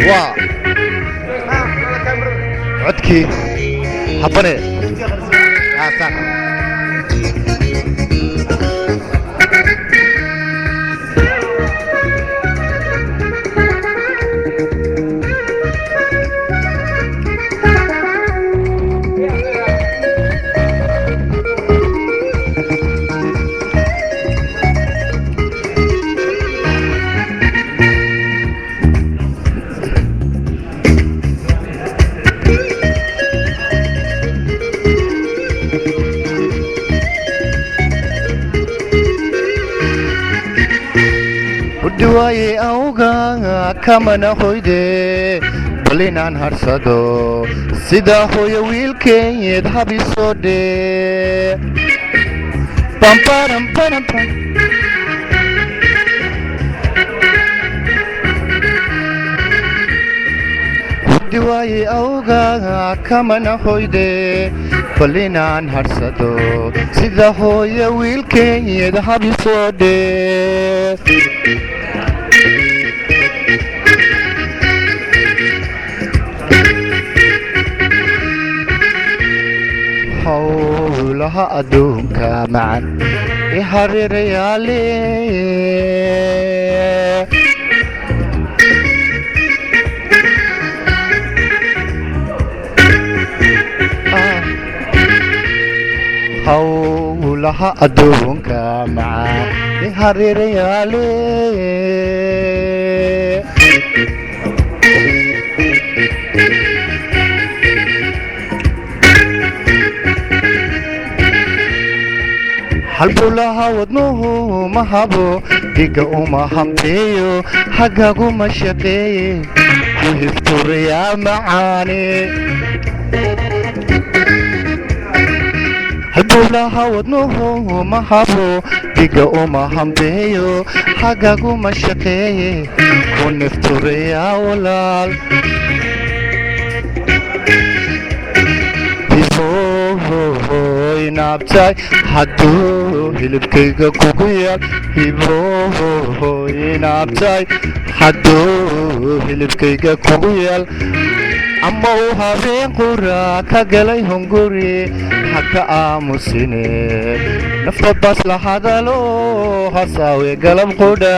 waa codkii habane aasan udwaaye awga kamana hoyde balinaan harsado sida hooyo wiilkeed habisoo dhee pamparamparapa udwaaye awga kamana hoyde balinaan harsado sida hooyo wiilkeed habisoo dhee howlaha adduunka macan i hareerayaale howlaha adduunka macan i hareerayaale halbulaha wadnuhu ma habo dhiga uma hambeeyo hagaguma shaqeeye ku hifturayaa macaane halbulaha wadnuhu ma habo dhiga uma hambeeyo hagaguma shaqeeye ku nifturayaa walaal inaabtay hadduu hilibkayga kugu yaal hibooho inaabtay hadduu hilibkayga kugu yaal ama uu habeen qura ka galay hunguri haka aamusine nafta bas la hadalo hasaawe galab qudha